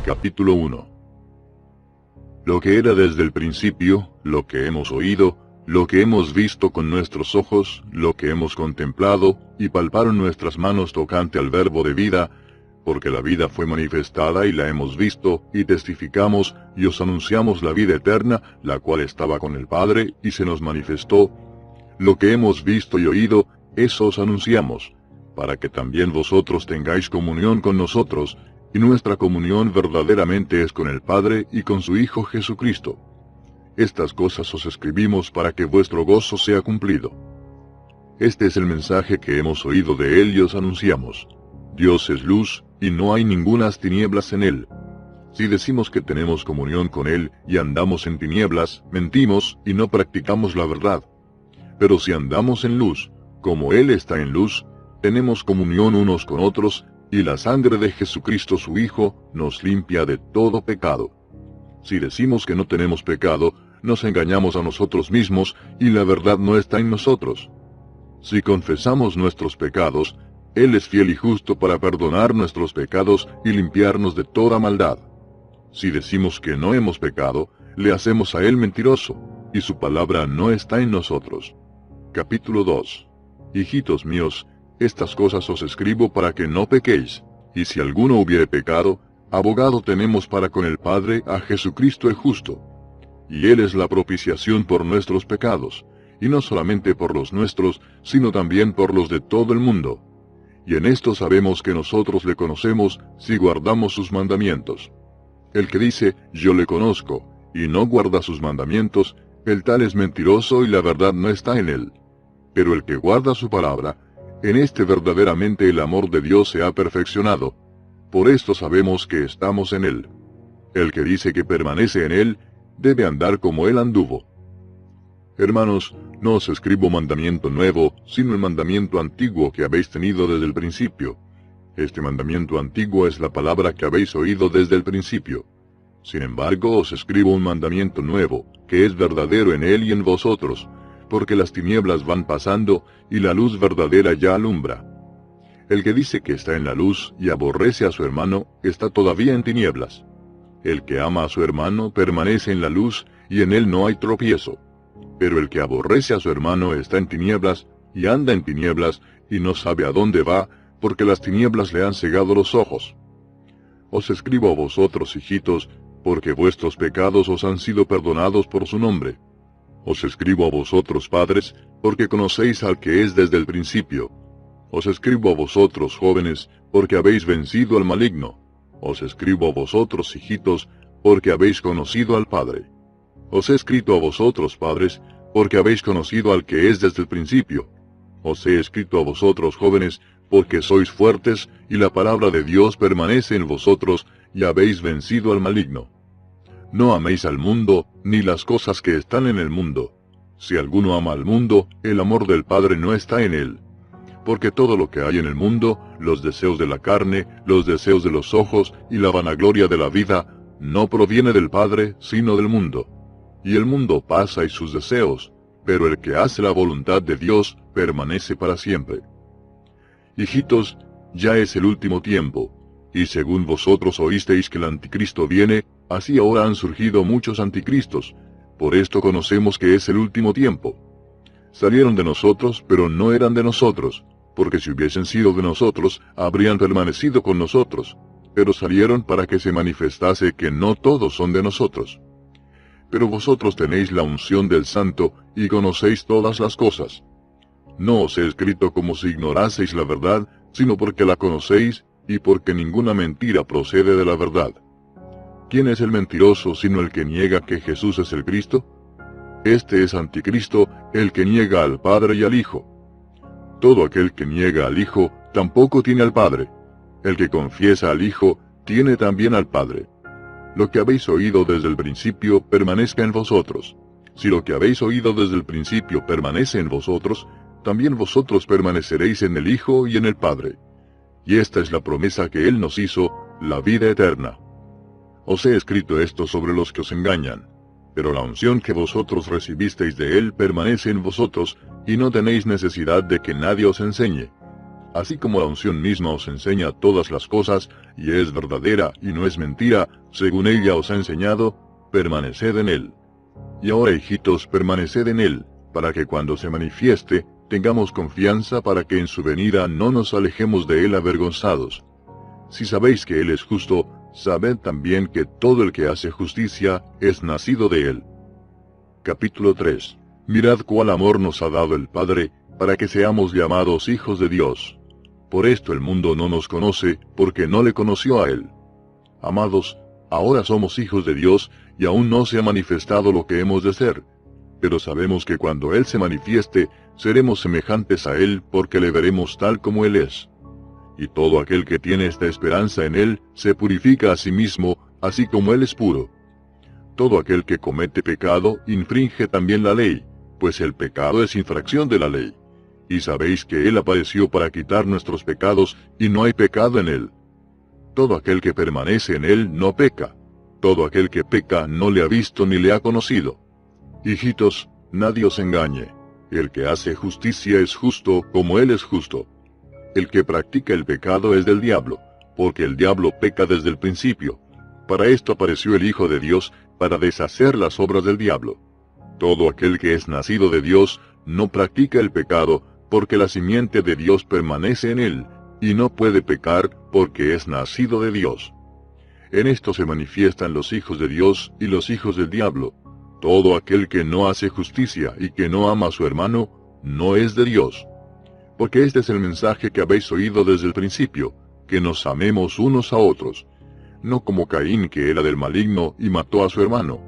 Capítulo 1. Lo que era desde el principio, lo que hemos oído, lo que hemos visto con nuestros ojos, lo que hemos contemplado, y palparon nuestras manos tocante al verbo de vida, porque la vida fue manifestada y la hemos visto, y testificamos, y os anunciamos la vida eterna, la cual estaba con el Padre, y se nos manifestó. Lo que hemos visto y oído, eso os anunciamos, para que también vosotros tengáis comunión con nosotros, y nuestra comunión verdaderamente es con el Padre y con su Hijo Jesucristo. Estas cosas os escribimos para que vuestro gozo sea cumplido. Este es el mensaje que hemos oído de Él y os anunciamos. Dios es luz, y no hay ningunas tinieblas en Él. Si decimos que tenemos comunión con Él y andamos en tinieblas, mentimos y no practicamos la verdad. Pero si andamos en luz, como Él está en luz, tenemos comunión unos con otros, y la sangre de Jesucristo su Hijo nos limpia de todo pecado. Si decimos que no tenemos pecado, nos engañamos a nosotros mismos, y la verdad no está en nosotros. Si confesamos nuestros pecados, Él es fiel y justo para perdonar nuestros pecados y limpiarnos de toda maldad. Si decimos que no hemos pecado, le hacemos a Él mentiroso, y su palabra no está en nosotros. Capítulo 2. Hijitos míos, estas cosas os escribo para que no pequéis, y si alguno hubiere pecado, abogado tenemos para con el Padre a Jesucristo el justo. Y Él es la propiciación por nuestros pecados, y no solamente por los nuestros, sino también por los de todo el mundo. Y en esto sabemos que nosotros le conocemos si guardamos sus mandamientos. El que dice, yo le conozco, y no guarda sus mandamientos, el tal es mentiroso y la verdad no está en él. Pero el que guarda su palabra, en este verdaderamente el amor de Dios se ha perfeccionado. Por esto sabemos que estamos en Él. El que dice que permanece en Él, debe andar como Él anduvo. Hermanos, no os escribo mandamiento nuevo, sino el mandamiento antiguo que habéis tenido desde el principio. Este mandamiento antiguo es la palabra que habéis oído desde el principio. Sin embargo, os escribo un mandamiento nuevo, que es verdadero en Él y en vosotros, porque las tinieblas van pasando, y la luz verdadera ya alumbra. El que dice que está en la luz y aborrece a su hermano, está todavía en tinieblas. El que ama a su hermano permanece en la luz, y en él no hay tropiezo. Pero el que aborrece a su hermano está en tinieblas, y anda en tinieblas, y no sabe a dónde va, porque las tinieblas le han cegado los ojos. Os escribo a vosotros, hijitos, porque vuestros pecados os han sido perdonados por su nombre. Os escribo a vosotros, padres, porque conocéis al que es desde el principio. Os escribo a vosotros, jóvenes, porque habéis vencido al maligno. Os escribo a vosotros, hijitos, porque habéis conocido al Padre. Os he escrito a vosotros, padres, porque habéis conocido al que es desde el principio. Os he escrito a vosotros, jóvenes, porque sois fuertes, y la palabra de Dios permanece en vosotros, y habéis vencido al maligno. No améis al mundo, ni las cosas que están en el mundo. Si alguno ama al mundo, el amor del Padre no está en él. Porque todo lo que hay en el mundo, los deseos de la carne, los deseos de los ojos y la vanagloria de la vida, no proviene del Padre, sino del mundo. Y el mundo pasa y sus deseos, pero el que hace la voluntad de Dios permanece para siempre. Hijitos, ya es el último tiempo, y según vosotros oísteis que el anticristo viene, así ahora han surgido muchos anticristos. Por esto conocemos que es el último tiempo. Salieron de nosotros, pero no eran de nosotros, porque si hubiesen sido de nosotros, habrían permanecido con nosotros. Pero salieron para que se manifestase que no todos son de nosotros. Pero vosotros tenéis la unción del Santo, y conocéis todas las cosas. No os he escrito como si ignoraseis la verdad, sino porque la conocéis, y porque ninguna mentira procede de la verdad. ¿Quién es el mentiroso sino el que niega que Jesús es el Cristo? Este es anticristo, el que niega al Padre y al Hijo. Todo aquel que niega al Hijo, tampoco tiene al Padre. El que confiesa al Hijo, tiene también al Padre. Lo que habéis oído desde el principio, permanezca en vosotros. Si lo que habéis oído desde el principio permanece en vosotros, también vosotros permaneceréis en el Hijo y en el Padre. Y esta es la promesa que Él nos hizo, la vida eterna. Os he escrito esto sobre los que os engañan, pero la unción que vosotros recibisteis de Él permanece en vosotros, y no tenéis necesidad de que nadie os enseñe. así como la unción misma os enseña todas las cosas, y es verdadera y no es mentira, según ella os ha enseñado, permaneced en él. Y ahora, hijitos, permaneced en él, para que cuando se manifieste, tengamos confianza para que en su venida no nos alejemos de él avergonzados. Si sabéis que él es justo, sabed también que todo el que hace justicia es nacido de él. Capítulo 3. Mirad cuál amor nos ha dado el Padre, para que seamos llamados hijos de Dios. Por esto el mundo no nos conoce, porque no le conoció a él. Amados, ahora somos hijos de Dios, y aún no se ha manifestado lo que hemos de ser. Pero sabemos que cuando Él se manifieste, seremos semejantes a Él, porque le veremos tal como Él es. Y todo aquel que tiene esta esperanza en Él, se purifica a sí mismo, así como Él es puro. Todo aquel que comete pecado, infringe también la ley, pues el pecado es infracción de la ley. Y sabéis que Él apareció para quitar nuestros pecados, y no hay pecado en Él. Todo aquel que permanece en Él no peca. Todo aquel que peca no le ha visto ni le ha conocido. Hijitos, nadie os engañe. El que hace justicia es justo como Él es justo. El que practica el pecado es del diablo, porque el diablo peca desde el principio. Para esto apareció el Hijo de Dios, para deshacer las obras del diablo. Todo aquel que es nacido de Dios no practica el pecado, porque la simiente de Dios permanece en él, y no puede pecar porque es nacido de Dios. En esto se manifiestan los hijos de Dios y los hijos del diablo. Todo aquel que no hace justicia y que no ama a su hermano, no es de Dios. Porque este es el mensaje que habéis oído desde el principio, que nos amemos unos a otros. No como Caín, que era del maligno y mató a su hermano.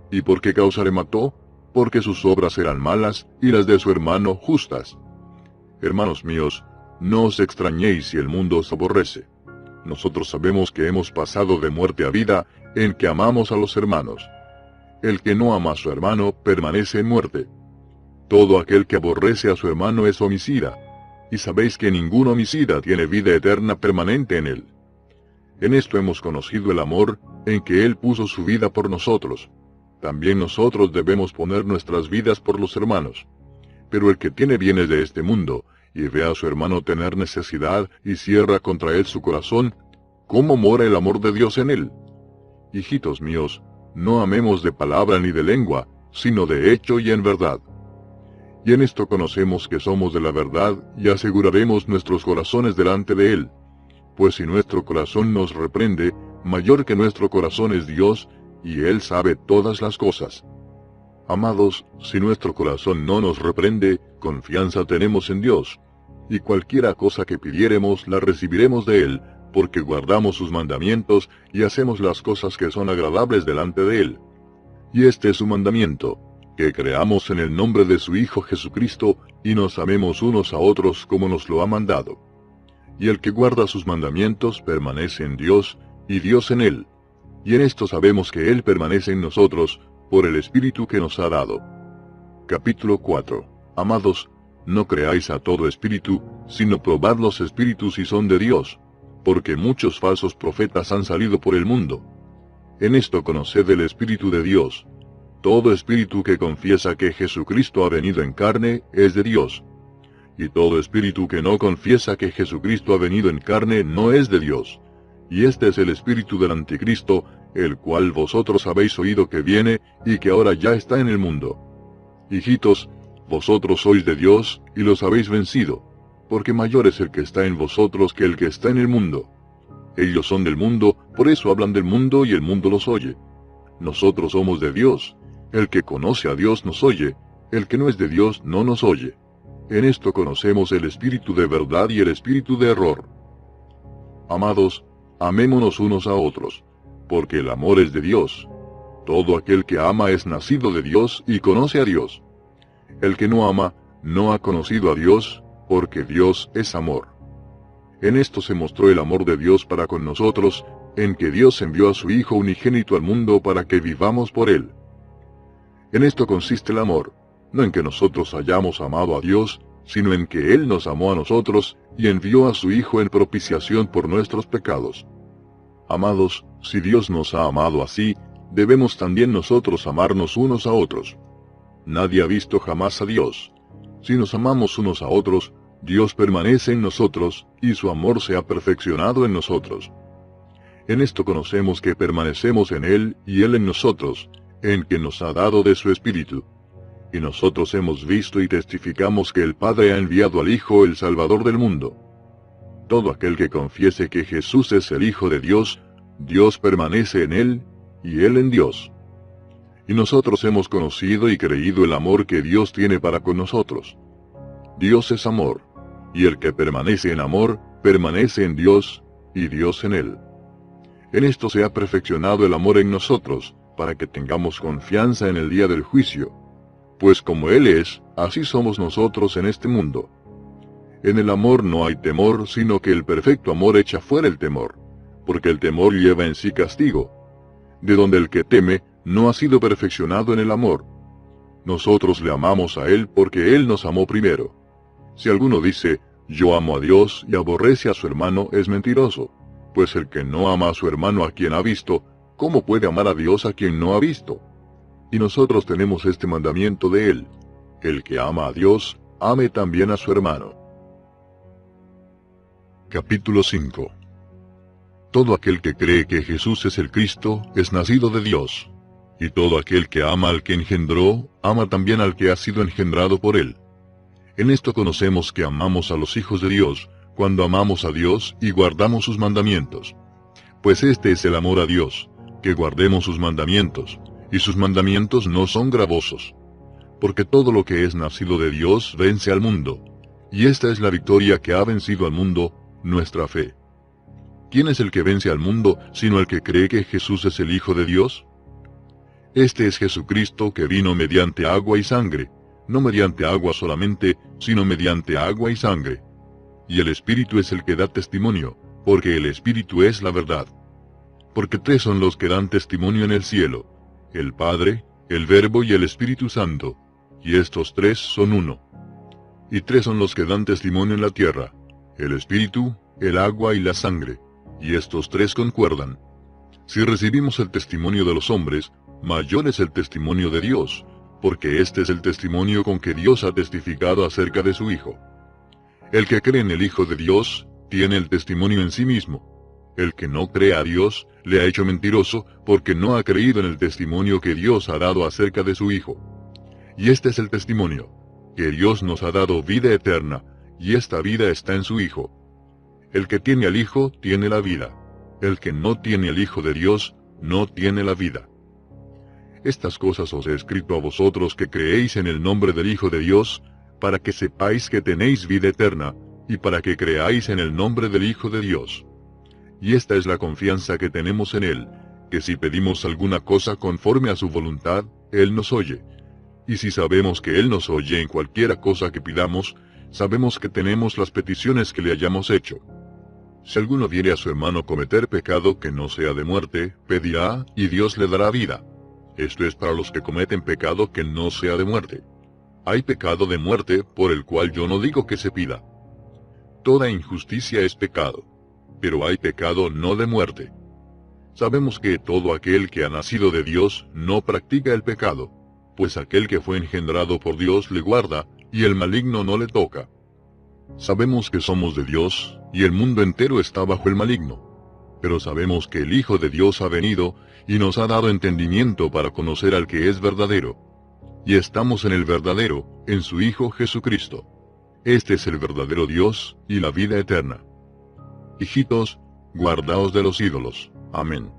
¿Y por qué causa le mató? Porque sus obras eran malas y las de su hermano justas. Hermanos míos, no os extrañéis si el mundo os aborrece. Nosotros sabemos que hemos pasado de muerte a vida en que amamos a los hermanos. El que no ama a su hermano permanece en muerte. Todo aquel que aborrece a su hermano es homicida, y sabéis que ningún homicida tiene vida eterna permanente en él. En esto hemos conocido el amor, en que Él puso su vida por nosotros. También nosotros debemos poner nuestras vidas por los hermanos. Pero el que tiene bienes de este mundo, y ve a su hermano tener necesidad y cierra contra él su corazón, ¿cómo mora el amor de Dios en él? Hijitos míos, no amemos de palabra ni de lengua, sino de hecho y en verdad. Y en esto conocemos que somos de la verdad y aseguraremos nuestros corazones delante de Él. Pues si nuestro corazón nos reprende, mayor que nuestro corazón es Dios, y Él sabe todas las cosas. Amados, si nuestro corazón no nos reprende, confianza tenemos en Dios, y cualquiera cosa que pidiéremos la recibiremos de Él, porque guardamos sus mandamientos y hacemos las cosas que son agradables delante de Él. Y este es su mandamiento, que creamos en el nombre de su Hijo Jesucristo, y nos amemos unos a otros como nos lo ha mandado. Y el que guarda sus mandamientos permanece en Dios, y Dios en él. Y en esto sabemos que Él permanece en nosotros, por el Espíritu que nos ha dado. Capítulo 4. Amados, no creáis a todo espíritu, sino probad los espíritus si son de Dios, porque muchos falsos profetas han salido por el mundo. En esto conoced el Espíritu de Dios. Todo espíritu que confiesa que Jesucristo ha venido en carne es de Dios. Y todo espíritu que no confiesa que Jesucristo ha venido en carne no es de Dios. Y este es el espíritu del anticristo, el cual vosotros habéis oído que viene y que ahora ya está en el mundo. Hijitos, vosotros sois de Dios y los habéis vencido, porque mayor es el que está en vosotros que el que está en el mundo. Ellos son del mundo, por eso hablan del mundo y el mundo los oye. Nosotros somos de Dios. El que conoce a Dios nos oye, el que no es de Dios no nos oye. En esto conocemos el espíritu de verdad y el espíritu de error. Amados, amémonos unos a otros, porque el amor es de Dios. Todo aquel que ama es nacido de Dios y conoce a Dios. El que no ama, no ha conocido a Dios, porque Dios es amor. En esto se mostró el amor de Dios para con nosotros, en que Dios envió a su Hijo unigénito al mundo para que vivamos por Él. En esto consiste el amor, no en que nosotros hayamos amado a Dios, sino en que Él nos amó a nosotros y envió a su Hijo en propiciación por nuestros pecados. Amados, si Dios nos ha amado así, debemos también nosotros amarnos unos a otros. Nadie ha visto jamás a Dios. Si nos amamos unos a otros, Dios permanece en nosotros, y su amor se ha perfeccionado en nosotros. En esto conocemos que permanecemos en Él y Él en nosotros, en que nos ha dado de su Espíritu. Y nosotros hemos visto y testificamos que el Padre ha enviado al Hijo, el Salvador del mundo. Todo aquel que confiese que Jesús es el Hijo de Dios, Dios permanece en Él, y Él en Dios. Y nosotros hemos conocido y creído el amor que Dios tiene para con nosotros. Dios es amor, y el que permanece en amor, permanece en Dios, y Dios en él. En esto se ha perfeccionado el amor en nosotros, para que tengamos confianza en el día del juicio. Pues como Él es, así somos nosotros en este mundo. En el amor no hay temor, sino que el perfecto amor echa fuera el temor, porque el temor lleva en sí castigo, de donde el que teme no ha sido perfeccionado en el amor. Nosotros le amamos a Él porque Él nos amó primero. Si alguno dice, yo amo a Dios y aborrece a su hermano, es mentiroso, pues el que no ama a su hermano a quien ha visto, ¿cómo puede amar a Dios a quien no ha visto? Y nosotros tenemos este mandamiento de Él: el que ama a Dios, ame también a su hermano. Capítulo 5. Todo aquel que cree que Jesús es el Cristo, es nacido de Dios. Y todo aquel que ama al que engendró, ama también al que ha sido engendrado por Él. En esto conocemos que amamos a los hijos de Dios, cuando amamos a Dios y guardamos sus mandamientos. Pues este es el amor a Dios, que guardemos sus mandamientos, y sus mandamientos no son gravosos. Porque todo lo que es nacido de Dios vence al mundo, y esta es la victoria que ha vencido al mundo, nuestra fe. ¿Quién es el que vence al mundo, sino el que cree que Jesús es el Hijo de Dios? Este es Jesucristo, que vino mediante agua y sangre, no mediante agua solamente, sino mediante agua y sangre. Y el Espíritu es el que da testimonio, porque el Espíritu es la verdad. Porque tres son los que dan testimonio en el cielo: el Padre, el Verbo y el Espíritu Santo, y estos tres son uno. Y tres son los que dan testimonio en la tierra: el Espíritu, el agua y la sangre, y estos tres concuerdan. Si recibimos el testimonio de los hombres, mayor es el testimonio de Dios, porque este es el testimonio con que Dios ha testificado acerca de su Hijo. El que cree en el Hijo de Dios, tiene el testimonio en sí mismo. El que no cree a Dios, le ha hecho mentiroso, porque no ha creído en el testimonio que Dios ha dado acerca de su Hijo. Y este es el testimonio, que Dios nos ha dado vida eterna, y esta vida está en su Hijo. El que tiene al Hijo, tiene la vida. El que no tiene al Hijo de Dios, no tiene la vida. Estas cosas os he escrito a vosotros que creéis en el nombre del Hijo de Dios, para que sepáis que tenéis vida eterna, y para que creáis en el nombre del Hijo de Dios. Y esta es la confianza que tenemos en Él, que si pedimos alguna cosa conforme a su voluntad, Él nos oye. Y si sabemos que Él nos oye en cualquiera cosa que pidamos, sabemos que tenemos las peticiones que le hayamos hecho. Si alguno viere a su hermano cometer pecado que no sea de muerte, pedirá, y Dios le dará vida. Esto es para los que cometen pecado que no sea de muerte. Hay pecado de muerte, por el cual yo no digo que se pida. Toda injusticia es pecado, pero hay pecado no de muerte. Sabemos que todo aquel que ha nacido de Dios no practica el pecado, pues aquel que fue engendrado por Dios le guarda, y el maligno no le toca. Sabemos que somos de Dios, y el mundo entero está bajo el maligno. Pero sabemos que el Hijo de Dios ha venido, y nos ha dado entendimiento para conocer al que es verdadero. Y estamos en el verdadero, en su Hijo Jesucristo. Este es el verdadero Dios, y la vida eterna. Hijitos, guardaos de los ídolos. Amén.